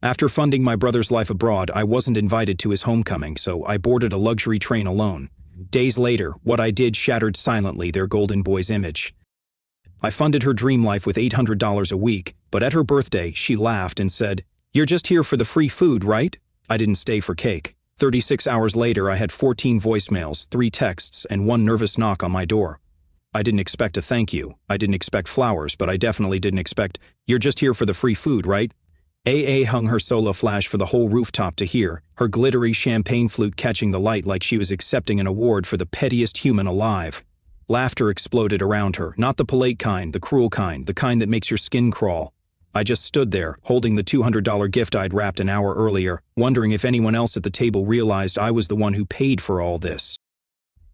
After funding my brother's life abroad, I wasn't invited to his homecoming, so I boarded a luxury train alone. Days later, what I did shattered silently their golden boy's image. I funded her dream life with $800 a week, but at her birthday, she laughed and said, "You're just here for the free food, right?" I didn't stay for cake. 36 hours later, I had 14 voicemails, 3 texts, and 1 nervous knock on my door. I didn't expect a thank you. I didn't expect flowers, but I definitely didn't expect, "You're just here for the free food, right?" AA hung her solo flash for the whole rooftop to hear, her glittery champagne flute catching the light like she was accepting an award for the pettiest human alive. Laughter exploded around her, not the polite kind, the cruel kind, the kind that makes your skin crawl. I just stood there, holding the $200 gift I'd wrapped an hour earlier, wondering if anyone else at the table realized I was the one who paid for all this.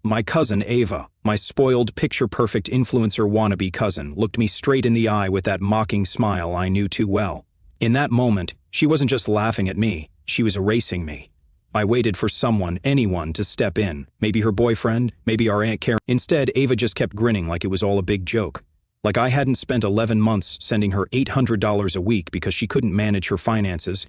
My cousin Ava, my spoiled, picture-perfect influencer wannabe cousin, looked me straight in the eye with that mocking smile I knew too well. In that moment, she wasn't just laughing at me, she was erasing me. I waited for someone, anyone, to step in. Maybe her boyfriend, maybe our Aunt Karen. Instead, Ava just kept grinning like it was all a big joke. Like I hadn't spent 11 months sending her $800 a week because she couldn't manage her finances.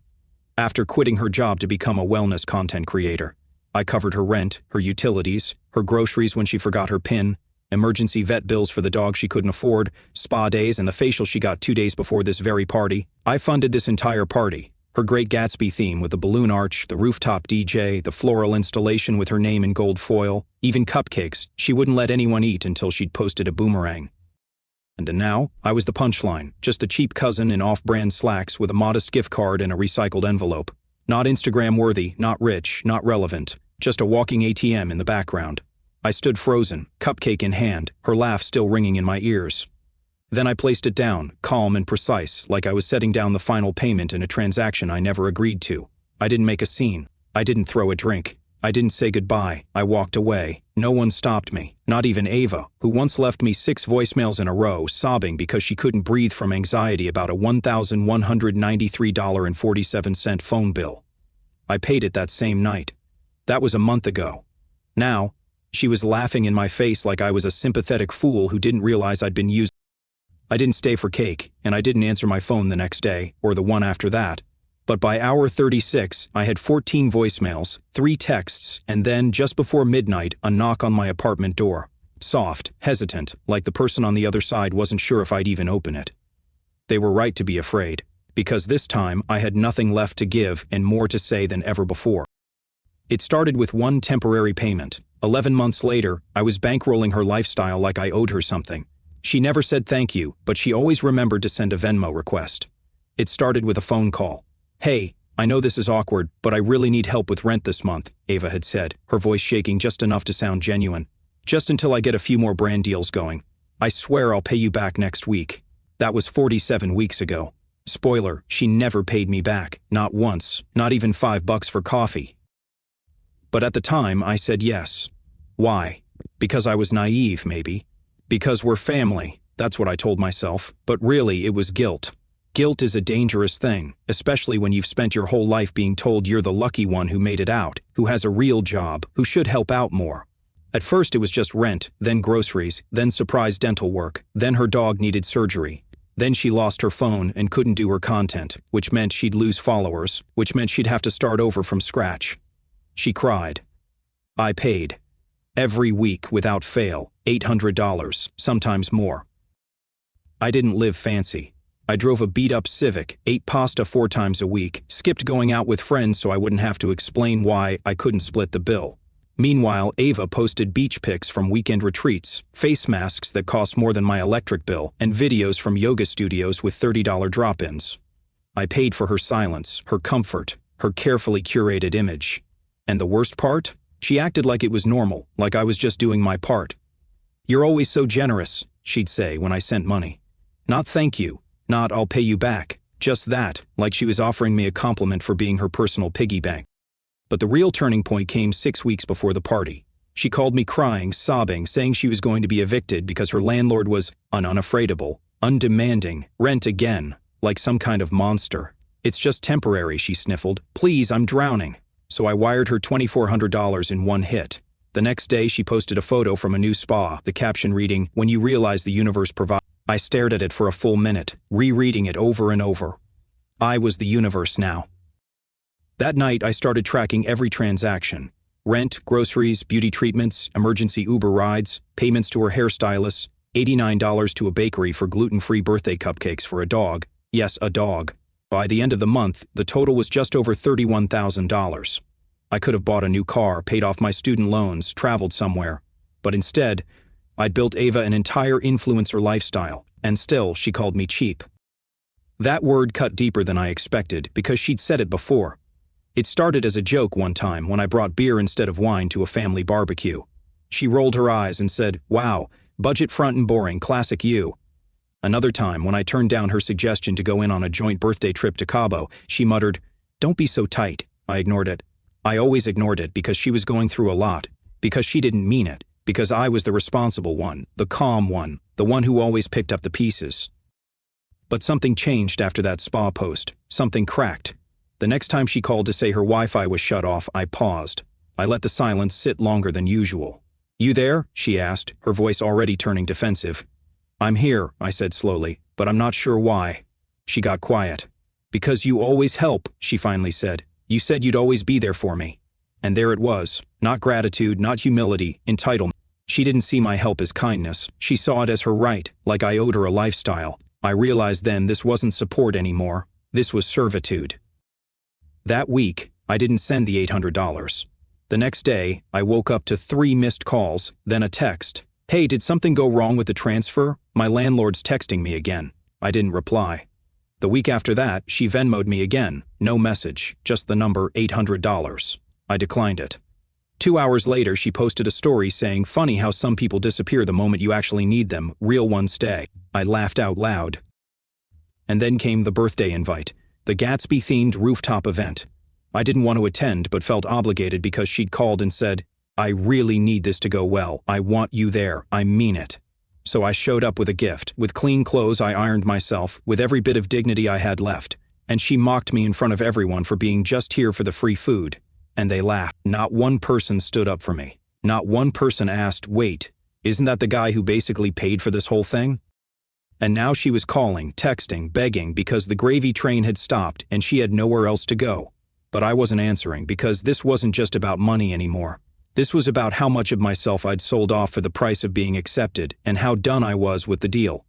After quitting her job to become a wellness content creator, I covered her rent, her utilities, her groceries when she forgot her PIN, emergency vet bills for the dog she couldn't afford, spa days, and the facial she got 2 days before this very party. I funded this entire party. Her Great Gatsby theme with the balloon arch, the rooftop DJ, the floral installation with her name in gold foil, even cupcakes she wouldn't let anyone eat until she'd posted a boomerang. And now, I was the punchline, just a cheap cousin in off-brand slacks with a modest gift card and a recycled envelope. Not Instagram-worthy, not rich, not relevant, just a walking ATM in the background. I stood frozen, cupcake in hand, her laugh still ringing in my ears. Then I placed it down, calm and precise, like I was setting down the final payment in a transaction I never agreed to. I didn't make a scene. I didn't throw a drink. I didn't say goodbye. I walked away. No one stopped me, not even Ava, who once left me 6 voicemails in a row, sobbing because she couldn't breathe from anxiety about a $1,193.47 phone bill. I paid it that same night. That was a month ago. Now, she was laughing in my face like I was a sympathetic fool who didn't realize I'd been used. I didn't stay for cake, and I didn't answer my phone the next day, or the one after that. But by hour 36, I had 14 voicemails, 3 texts, and then, just before midnight, a knock on my apartment door. Soft, hesitant, like the person on the other side wasn't sure if I'd even open it. They were right to be afraid, because this time I had nothing left to give and more to say than ever before. It started with one temporary payment. 11 months later, I was bankrolling her lifestyle like I owed her something. She never said thank you, but she always remembered to send a Venmo request. It started with a phone call. "Hey, I know this is awkward, but I really need help with rent this month," Ava had said, her voice shaking just enough to sound genuine. "Just until I get a few more brand deals going. I swear I'll pay you back next week." That was 47 weeks ago. Spoiler, she never paid me back, not once, not even $5 for coffee. But at the time, I said yes. Why? Because I was naive, maybe. Because we're family, that's what I told myself, but really it was guilt. Guilt is a dangerous thing, especially when you've spent your whole life being told you're the lucky one who made it out, who has a real job, who should help out more. At first it was just rent, then groceries, then surprise dental work, then her dog needed surgery. Then she lost her phone and couldn't do her content, which meant she'd lose followers, which meant she'd have to start over from scratch. She cried. I paid. Every week, without fail, $800, sometimes more. I didn't live fancy. I drove a beat-up Civic, ate pasta 4 times a week, skipped going out with friends so I wouldn't have to explain why I couldn't split the bill. Meanwhile, Ava posted beach pics from weekend retreats, face masks that cost more than my electric bill, and videos from yoga studios with $30 drop-ins. I paid for her silence, her comfort, her carefully curated image. And the worst part? She acted like it was normal, like I was just doing my part. "You're always so generous," she'd say when I sent money. Not thank you, not I'll pay you back, just that, like she was offering me a compliment for being her personal piggy bank. But the real turning point came 6 weeks before the party. She called me crying, sobbing, saying she was going to be evicted because her landlord was unafraidable, undemanding, rent again, like some kind of monster. "It's just temporary," she sniffled. "Please, I'm drowning." So I wired her $2,400 in one hit. The next day she posted a photo from a new spa, the caption reading, "When you realize the universe provides." I stared at it for a full minute, rereading it over and over. I was the universe now. That night, I started tracking every transaction. Rent, groceries, beauty treatments, emergency Uber rides, payments to her hairstylist, $89 to a bakery for gluten-free birthday cupcakes for a dog. Yes, a dog. By the end of the month, the total was just over $31,000. I could have bought a new car, paid off my student loans, traveled somewhere. But instead, I'd built Ava an entire influencer lifestyle, and still she called me cheap. That word cut deeper than I expected because she'd said it before. It started as a joke one time when I brought beer instead of wine to a family barbecue. She rolled her eyes and said, "Wow, budget front and boring, classic you." Another time when I turned down her suggestion to go in on a joint birthday trip to Cabo, she muttered, "Don't be so tight." I ignored it. I always ignored it because she was going through a lot, because she didn't mean it, because I was the responsible one, the calm one, the one who always picked up the pieces. But something changed after that spa post. Something cracked. The next time she called to say her Wi-Fi was shut off, I paused. I let the silence sit longer than usual. "You there?" she asked, her voice already turning defensive. "I'm here," I said slowly, "but I'm not sure why." She got quiet. "Because you always help," she finally said. "You said you'd always be there for me." And there it was. Not gratitude, not humility, entitlement. She didn't see my help as kindness. She saw it as her right, like I owed her a lifestyle. I realized then this wasn't support anymore. This was servitude. That week, I didn't send the $800. The next day, I woke up to 3 missed calls, then a text. "Hey, did something go wrong with the transfer? My landlord's texting me again." I didn't reply. The week after that, she Venmo'd me again. No message, just the number $800. I declined it. 2 hours later, she posted a story saying, "Funny how some people disappear the moment you actually need them, real ones stay." I laughed out loud. And then came the birthday invite. The Gatsby-themed rooftop event. I didn't want to attend but felt obligated because she'd called and said, "I really need this to go well. I want you there. I mean it." So I showed up with a gift, with clean clothes I ironed myself, with every bit of dignity I had left. And she mocked me in front of everyone for being just here for the free food. And they laughed. Not one person stood up for me. Not one person asked, "Wait, isn't that the guy who basically paid for this whole thing?" And now she was calling, texting, begging because the gravy train had stopped and she had nowhere else to go. But I wasn't answering because this wasn't just about money anymore. This was about how much of myself I'd sold off for the price of being accepted and how done I was with the deal.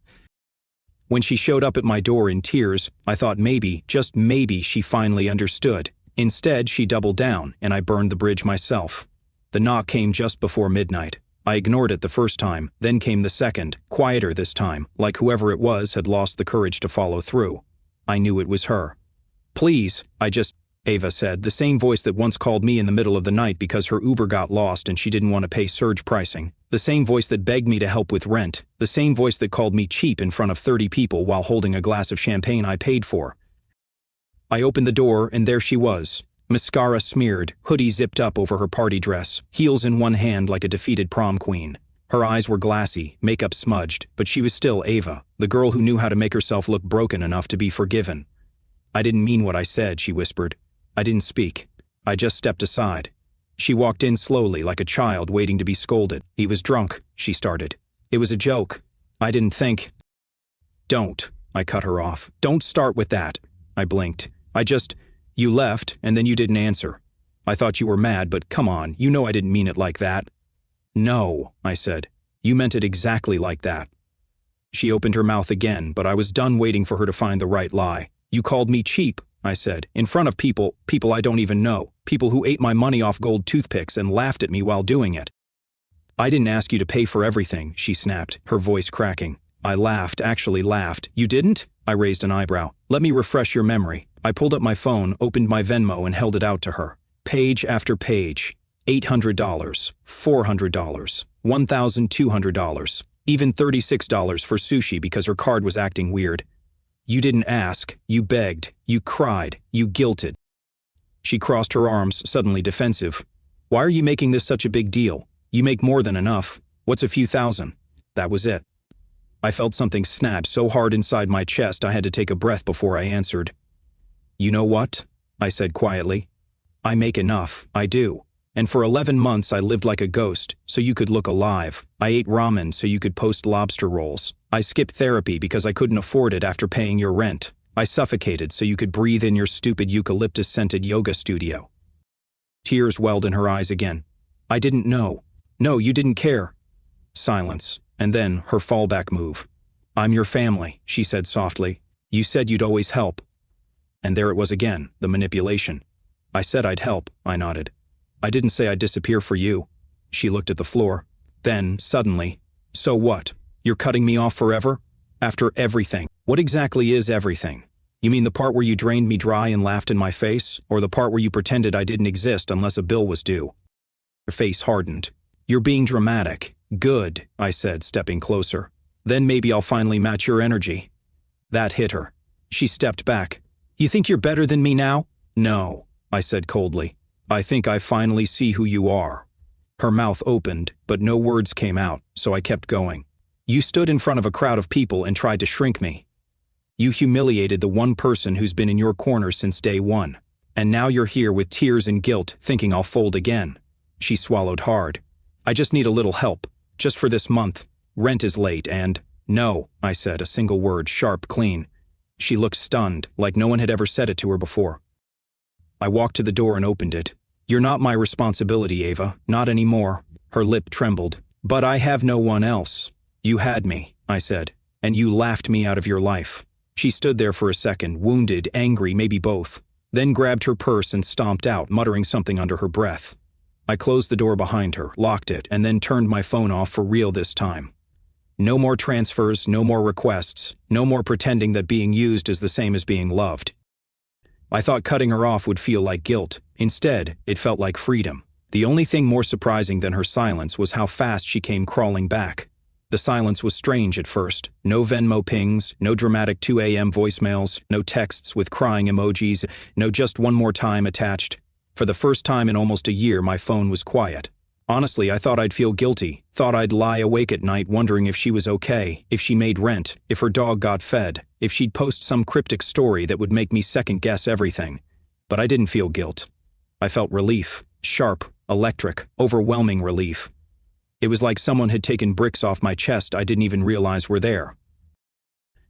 When she showed up at my door in tears, I thought maybe, just maybe, she finally understood. Instead, she doubled down and I burned the bridge myself. The knock came just before midnight. I ignored it the first time, then came the second, quieter this time, like whoever it was had lost the courage to follow through. I knew it was her. "Please, Ava said, the same voice that once called me in the middle of the night because her Uber got lost and she didn't want to pay surge pricing. The same voice that begged me to help with rent. The same voice that called me cheap in front of 30 people while holding a glass of champagne I paid for. I opened the door and there she was. Mascara smeared, hoodie zipped up over her party dress, heels in one hand like a defeated prom queen. Her eyes were glassy, makeup smudged, but she was still Ava, the girl who knew how to make herself look broken enough to be forgiven. "I didn't mean what I said," she whispered. I didn't speak. I just stepped aside. She walked in slowly like a child waiting to be scolded. "He was drunk," she started. "It was a joke. I didn't think." "Don't," I cut her off. "Don't start with that." I blinked. You left, and then you didn't answer. I thought you were mad, but come on, you know I didn't mean it like that." "No," I said. "You meant it exactly like that." She opened her mouth again, but I was done waiting for her to find the right lie. "You called me cheap," I said, "in front of people I don't even know, people who ate my money off gold toothpicks and laughed at me while doing it." "I didn't ask you to pay for everything," she snapped, her voice cracking. I laughed, actually laughed. "You didn't?" I raised an eyebrow. "Let me refresh your memory." I pulled up my phone, opened my Venmo, and held it out to her. Page after page. $800, $400, $1,200, even $36 for sushi because her card was acting weird. "You didn't ask, you begged, you cried, you guilted." She crossed her arms, suddenly defensive. "Why are you making this such a big deal? You make more than enough. What's a few thousand?" That was it. I felt something snap so hard inside my chest I had to take a breath before I answered. "You know what?" I said quietly. "I make enough, I do. And for 11 months I lived like a ghost, so you could look alive. I ate ramen so you could post lobster rolls. I skipped therapy because I couldn't afford it after paying your rent. I suffocated so you could breathe in your stupid eucalyptus-scented yoga studio. Tears welled in her eyes again. I didn't know. No, you didn't care. Silence, and then her fallback move. I'm your family, she said softly. You said you'd always help. And there it was again, the manipulation. I said I'd help, I nodded. I didn't say I'd disappear for you. She looked at the floor. Then, suddenly, so what? You're cutting me off forever? After everything. What exactly is everything? You mean the part where you drained me dry and laughed in my face, or the part where you pretended I didn't exist unless a bill was due? Her face hardened. You're being dramatic. Good, I said, stepping closer. Then maybe I'll finally match your energy. That hit her. She stepped back. You think you're better than me now? No, I said coldly. I think I finally see who you are. Her mouth opened, but no words came out, so I kept going. You stood in front of a crowd of people and tried to shrink me. You humiliated the one person who's been in your corner since day one. And now you're here with tears and guilt, thinking I'll fold again. She swallowed hard. I just need a little help, just for this month. Rent is late and… No, I said, a single word, sharp, clean. She looked stunned, like no one had ever said it to her before. I walked to the door and opened it. You're not my responsibility, Ava, not anymore. Her lip trembled. But I have no one else. You had me, I said, and you laughed me out of your life. She stood there for a second, wounded, angry, maybe both, then grabbed her purse and stomped out, muttering something under her breath. I closed the door behind her, locked it, and then turned my phone off for real this time. No more transfers, no more requests, no more pretending that being used is the same as being loved. I thought cutting her off would feel like guilt. Instead, it felt like freedom. The only thing more surprising than her silence was how fast she came crawling back. The silence was strange at first. No Venmo pings, no dramatic 2 a.m. voicemails, no texts with crying emojis, no just one more time attached. For the first time in almost a year, my phone was quiet. Honestly, I thought I'd feel guilty, thought I'd lie awake at night wondering if she was okay, if she made rent, if her dog got fed, if she'd post some cryptic story that would make me second-guess everything. But I didn't feel guilt. I felt relief, sharp, electric, overwhelming relief. It was like someone had taken bricks off my chest I didn't even realize were there.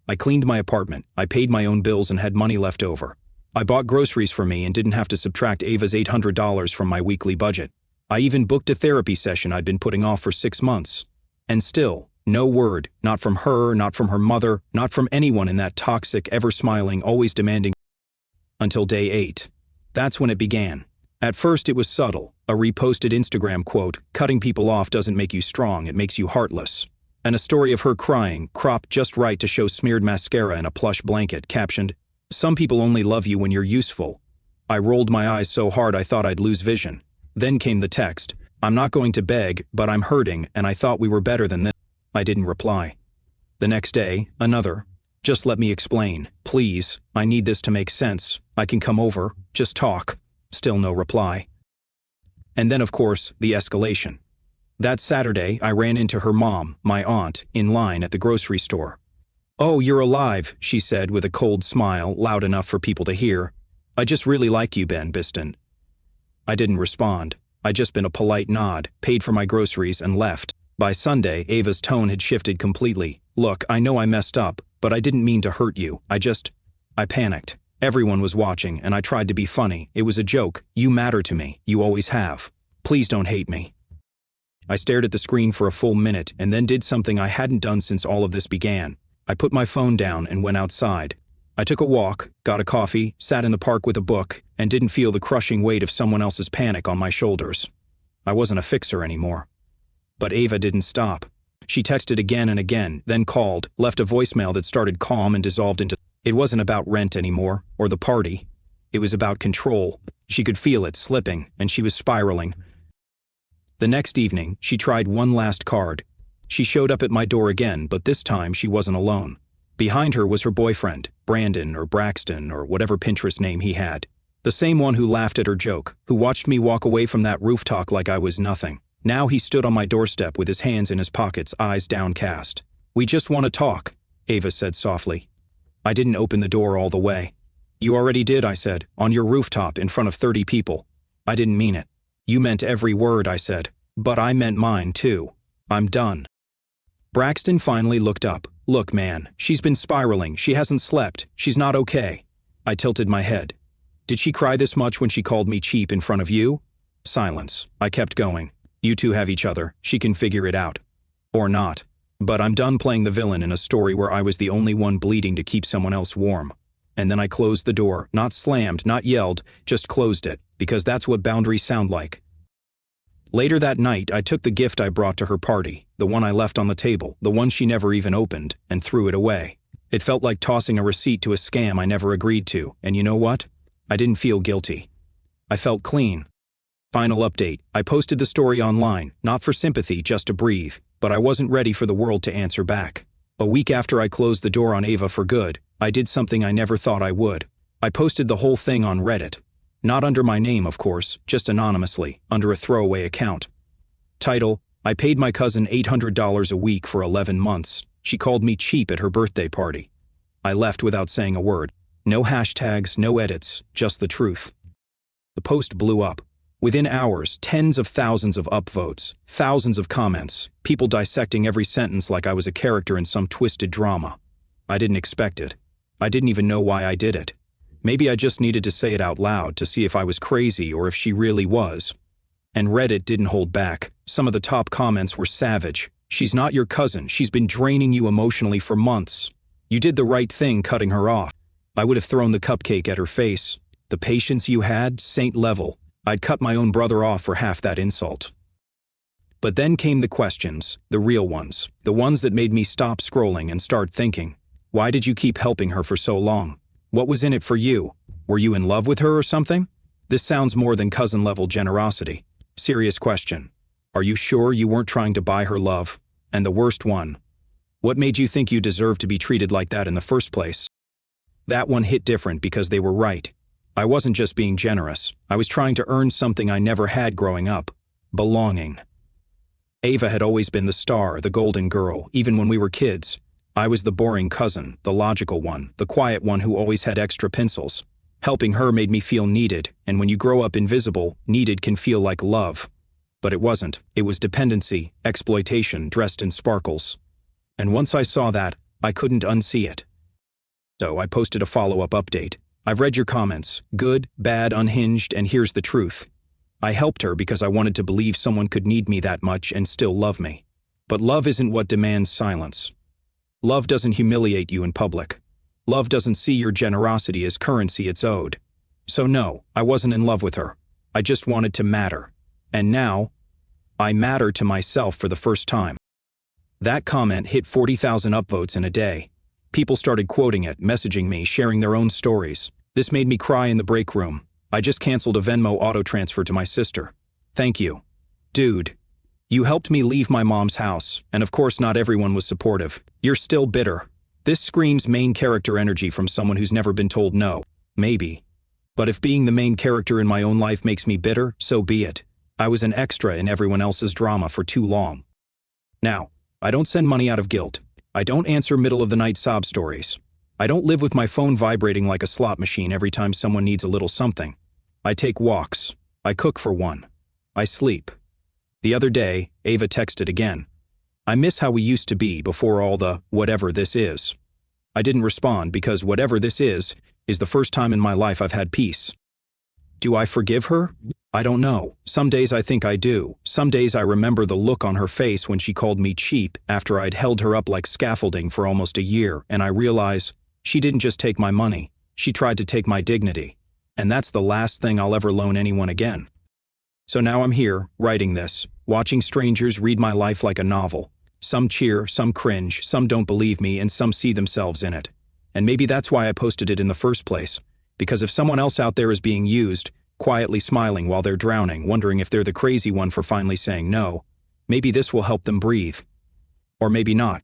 I cleaned my apartment, I paid my own bills and had money left over. I bought groceries for me and didn't have to subtract Ava's $800 from my weekly budget. I even booked a therapy session I'd been putting off for 6 months. And still, no word, not from her, not from her mother, not from anyone in that toxic, ever-smiling, always demanding. Until day 8. That's when it began. At first it was subtle, a reposted Instagram quote, cutting people off doesn't make you strong, it makes you heartless. And a story of her crying, cropped just right to show smeared mascara and a plush blanket, captioned, some people only love you when you're useful. I rolled my eyes so hard I thought I'd lose vision. Then came the text, I'm not going to beg, but I'm hurting and I thought we were better than this. I didn't reply. The next day, another. Just let me explain, please, I need this to make sense. I can come over, just talk. Still no reply. And then, of course, the escalation. That Saturday, I ran into her mom, my aunt, in line at the grocery store. Oh, you're alive, she said with a cold smile, loud enough for people to hear. I just really like you, Ben Biston. I didn't respond. I'd just been a polite nod, paid for my groceries, and left. By Sunday, Ava's tone had shifted completely. Look, I know I messed up, but I didn't mean to hurt you. I panicked. Everyone was watching, and I tried to be funny. It was a joke. You matter to me. You always have. Please don't hate me. I stared at the screen for a full minute and then did something I hadn't done since all of this began. I put my phone down and went outside. I took a walk, got a coffee, sat in the park with a book, and didn't feel the crushing weight of someone else's panic on my shoulders. I wasn't a fixer anymore. But Ava didn't stop. She texted again and again, then called, left a voicemail that started calm and dissolved into… It wasn't about rent anymore, or the party. It was about control. She could feel it slipping, and she was spiraling. The next evening, she tried one last card. She showed up at my door again, but this time she wasn't alone. Behind her was her boyfriend, Brandon or Braxton or whatever Pinterest name he had. The same one who laughed at her joke, who watched me walk away from that rooftop like I was nothing. Now he stood on my doorstep with his hands in his pockets, eyes downcast. We just want to talk, Ava said softly. I didn't open the door all the way. You already did, I said, on your rooftop in front of 30 people. I didn't mean it. You meant every word, I said. But I meant mine, too. I'm done. Braxton finally looked up, Look, man, she's been spiraling, she hasn't slept, she's not okay. I tilted my head. Did she cry this much when she called me cheap in front of you? Silence. I kept going. You two have each other, she can figure it out. Or not. But I'm done playing the villain in a story where I was the only one bleeding to keep someone else warm. And then I closed the door, not slammed, not yelled, just closed it, because that's what boundaries sound like. Later that night, I took the gift I brought to her party, the one I left on the table, the one she never even opened, and threw it away. It felt like tossing a receipt to a scam I never agreed to, and you know what? I didn't feel guilty. I felt clean. Final update, I posted the story online, not for sympathy, just to breathe, but I wasn't ready for the world to answer back. A week after I closed the door on Ava for good, I did something I never thought I would. I posted the whole thing on Reddit. Not under my name, of course, just anonymously, under a throwaway account. Title, I paid my cousin $800 a week for 11 months. She called me cheap at her birthday party. I left without saying a word. No hashtags, no edits, just the truth. The post blew up. Within hours, tens of thousands of upvotes, thousands of comments, people dissecting every sentence like I was a character in some twisted drama. I didn't expect it. I didn't even know why I did it. Maybe I just needed to say it out loud to see if I was crazy or if she really was. And Reddit didn't hold back. Some of the top comments were savage. She's not your cousin. She's been draining you emotionally for months. You did the right thing cutting her off. I would have thrown the cupcake at her face. The patience you had, saint level. I'd cut my own brother off for half that insult. But then came the questions, the real ones, the ones that made me stop scrolling and start thinking. Why did you keep helping her for so long? What was in it for you? Were you in love with her or something? This sounds more than cousin-level generosity. Serious question. Are you sure you weren't trying to buy her love? And the worst one. What made you think you deserved to be treated like that in the first place? That one hit different because they were right. I wasn't just being generous. I was trying to earn something I never had growing up. Belonging. Ava had always been the star, the golden girl, even when we were kids. I was the boring cousin, the logical one, the quiet one who always had extra pencils. Helping her made me feel needed, and when you grow up invisible, needed can feel like love. But it wasn't. It was dependency, exploitation dressed in sparkles. And once I saw that, I couldn't unsee it. So I posted a follow-up update. I've read your comments. Good, bad, unhinged, and here's the truth. I helped her because I wanted to believe someone could need me that much and still love me. But love isn't what demands silence. Love doesn't humiliate you in public. Love doesn't see your generosity as currency it's owed. So no, I wasn't in love with her. I just wanted to matter. And now, I matter to myself for the first time. That comment hit 40,000 upvotes in a day. People started quoting it, messaging me, sharing their own stories. This made me cry in the break room. I just canceled a Venmo auto transfer to my sister. Thank you. Dude. You helped me leave my mom's house, and of course not everyone was supportive. You're still bitter. This screams main character energy from someone who's never been told no. Maybe. But if being the main character in my own life makes me bitter, so be it. I was an extra in everyone else's drama for too long. Now, I don't send money out of guilt. I don't answer middle-of-the-night sob stories. I don't live with my phone vibrating like a slot machine every time someone needs a little something. I take walks. I cook for one. I sleep. The other day, Ava texted again. I miss how we used to be before all the whatever this is. I didn't respond because whatever this is the first time in my life I've had peace. Do I forgive her? I don't know. Some days I think I do. Some days I remember the look on her face when she called me cheap after I'd held her up like scaffolding for almost a year, and I realize she didn't just take my money, she tried to take my dignity. And that's the last thing I'll ever loan anyone again. So now I'm here, writing this, watching strangers read my life like a novel. Some cheer, some cringe, some don't believe me, and some see themselves in it. And maybe that's why I posted it in the first place. Because if someone else out there is being used, quietly smiling while they're drowning, wondering if they're the crazy one for finally saying no, maybe this will help them breathe. Or maybe not.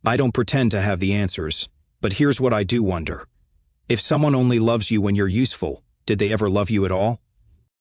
I don't pretend to have the answers, but here's what I do wonder. If someone only loves you when you're useful, did they ever love you at all?